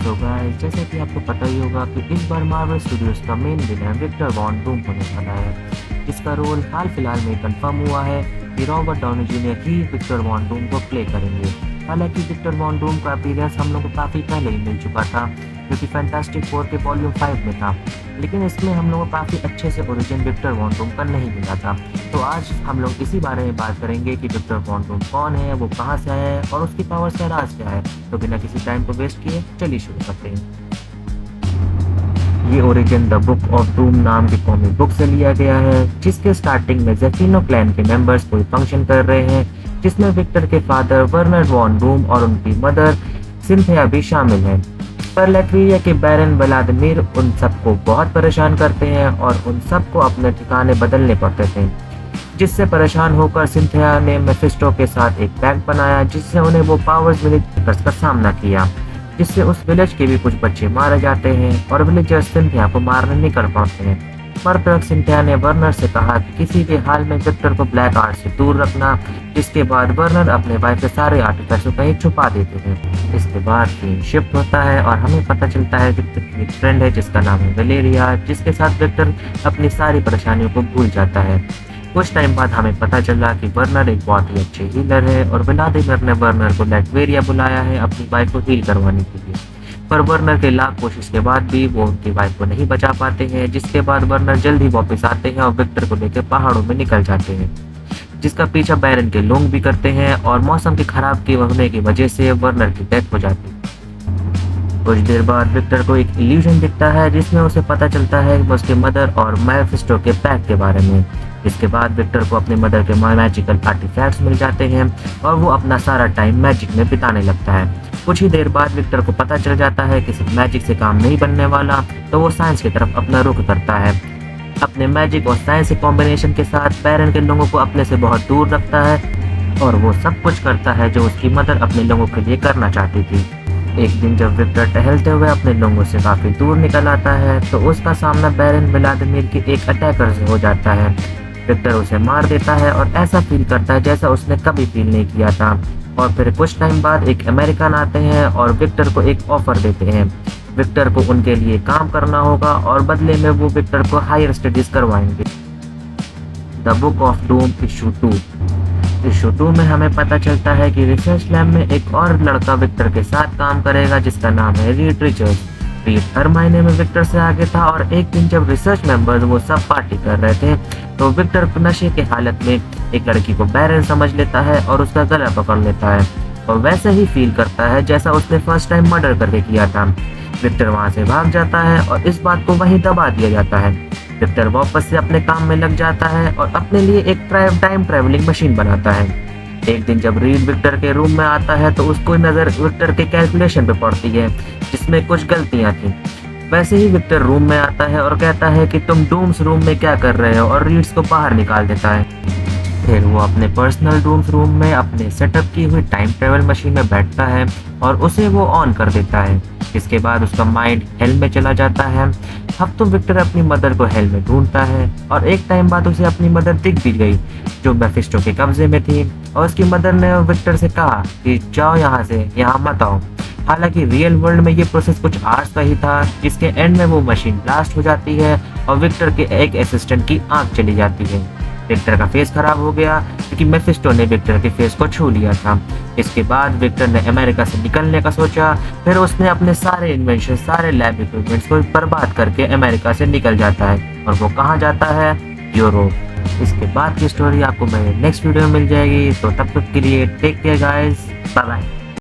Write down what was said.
तो गाइस जैसा कि आपको पता ही होगा कि इस बार मार्वल स्टूडियोज का main villain Victor von Doom होने वाला है, जिसका रोल हाल फिलहाल में कंफर्म हुआ है कि रॉबर्ट डाउनी जूनियर ही विक्टर वॉन डूम को प्ले करेंगे। हालांकि विक्टर वॉन डूम का अपीयरेंस हम लोग को काफ़ी पहले ही मिल चुका था, जो कि फैंटास्टिक फोर के वॉल्यूम 5 में था, लेकिन इसमें हम लोग को काफ़ी अच्छे से ओरिजिन विक्टर वॉन डूम का नहीं मिला था। तो आज हम लोग इसी बारे में बात करेंगे कि विक्टर वॉन डूम कौन है, वो कहाँ से आया है और उसकी पावर्स का राज क्या है। तो बिना किसी टाइम को वेस्ट किए चलिए शुरू करते हैं। ये origin the book of doom नाम की कॉमिक बुक से लिया गया है, जिसके स्टार्टिंग में ज़ेफिनो क्लैन के मेंबर्स कोई फंक्शन कर रहे हैं, जिसमें विक्टर के फादर वर्नर वॉन डूम और उनकी मदर सिंथिया भी शामिल हैं। पर लैटविया के बैरन व्लादिमीर उन सबको बहुत परेशान करते हैं और उन सबको अपने ठिकाने बदलने पड़ते थे, जिससे परेशान होकर सिंथिया ने मेफिस्टो के साथ एक पैक्ट बनाया, जिससे उन्हें वो पावर्स मिली का सामना किया, जिससे उस विलेज के भी कुछ बच्चे मारे जाते हैं और विलेजर्स सिंथिया को मारने नहीं कर पाते हैं। पर तक सिंथिया ने वर्नर से कहा कि किसी भी हाल में विक्टर को ब्लैक आर्ट से दूर रखना। इसके बाद वर्नर अपने वाइफ के सारे आर्टिकल्स को कहीं छुपा देते हैं। इसके बाद सीन शिफ्ट होता है और हमें पता चलता है विक्टर की एक फ्रेंड है जिसका नाम है वेलेरिया, जिसके साथ विक्टर अपनी सारी परेशानियों को भूल जाता है। कुछ टाइम बाद हमें पता चला कि वर्नर एक बहुत ही अच्छे हीलर है और व्लादिमीर ने वर्नर को लैटवेरिया बुलाया है अपनी वाइफ को हील करवाने के लिए। पर वर्नर के लाख कोशिश के बाद भी वो उनकी वाइफ को नहीं बचा पाते हैं, जिसके बाद वर्नर जल्दी वापस आते हैं और विक्टर को लेकर पहाड़ों में निकल जाते हैं, जिसका पीछा बैरन के लोग भी करते हैं और मौसम के खराब के होने की वजह से वर्नर की डेथ हो जाती है। कुछ देर बाद विक्टर को एक इल्यूजन दिखता है, जिसमें उसे पता चलता है उसके मदर और मेफिस्टो के पैक्ट के बारे में। इसके बाद विक्टर को अपने मदर के मैजिकल आर्टिफैक्ट्स मिल जाते हैं और वो अपना सारा टाइम मैजिक में बिताने लगता है। कुछ ही देर बाद विक्टर को पता चल जाता है कि सिर्फ मैजिक से काम नहीं बनने वाला, तो वो साइंस की तरफ अपना रुख करता है। अपने मैजिक और साइंस के कॉम्बिनेशन के साथ बैरन के लोगों को अपने से बहुत दूर रखता है और वो सब कुछ करता है जो उसकी मदर अपने लोगों के लिए करना चाहती थी। एक दिन जब विक्टर टहलते हुए अपने लोगों से काफी दूर निकल आता है, तो उसका सामना बैरन व्लादिमीर के एक अटैकर से हो जाता है। विक्टर उसे मार देता है और ऐसा फील करता है जैसा उसने कभी फील नहीं किया था। और फिर कुछ टाइम बाद एक अमेरिकन आते हैं और विक्टर को एक ऑफर देते हैं। विक्टर को उनके लिए काम करना होगा और बदले में वो विक्टर को हायर स्टडीज करवाएंगे। The book of doom issue 2। Issue 2 में हमें पता चलता है कि रिसर्च लैब में एक और लड़का विक्टर के साथ काम करेगा, जिसका नाम है रीड रिचर्ड्स। रीड हर महीने में विक्टर से आगे था और एक दिन जब रिसर्च मेंबर्स वो सब पार्टी कर रहे थे, तो विक्टर नशे के हालत में एक लड़की को बैरन समझ लेता है और उसका गला पकड़ लेता है और वैसे ही फील करता है जैसा उसने फर्स्ट टाइम मर्डर करके किया था। विक्टर वहां से भाग जाता है और इस बात को वहीं दबा दिया जाता है। विक्टर वापस से अपने काम में लग जाता है और अपने लिए एक टाइम ट्रैवलिंग मशीन बनाता है। एक दिन जब रीड विक्टर के रूम में आता है, तो उसको नजर विक्टर के कैलकुलेशन पे पड़ती है, जिसमें कुछ गलतियां थी। वैसे ही विक्टर रूम में आता है और कहता है कि तुम डूम्स रूम में क्या कर रहे हो, और रीड्स को बाहर निकाल देता है। फिर वो अपने पर्सनल डूम्स रूम में अपने सेटअप की हुई टाइम ट्रेवल मशीन में बैठता है और उसे वो ऑन कर देता है। इसके बाद उसका माइंड हेल में चला जाता है। अब तो विक्टर अपनी मदर को हेल में ढूंढता है और एक टाइम बाद उसे अपनी मदर दिख भी गई, जो मेफिस्टो के कब्जे में थी, और उसकी मदर ने विक्टर से कहा कि जाओ यहाँ से, यहाँ मत आओ। हालांकि रियल वर्ल्ड में ये प्रोसेस कुछ आवर्स का ही था, जिसके एंड में वो मशीन ब्लास्ट हो जाती है और विक्टर के एक असिस्टेंट की आंख चली जाती है। विक्टर का फेस खराब हो गया क्योंकि मेफिस्टो ने विक्टर के फेस को छू लिया था। इसके बाद विक्टर ने अमेरिका से निकलने का सोचा। फिर उसने अपने सारे इन्वेंशन, सारे लैब इक्विपमेंट्स को बर्बाद करके अमेरिका से निकल जाता है और वो कहाँ जाता है? यूरोप। इसके बाद की स्टोरी आपको मेरे नेक्स्ट वीडियो में मिल जाएगी। तो तब तक के लिए take care guys, bye bye.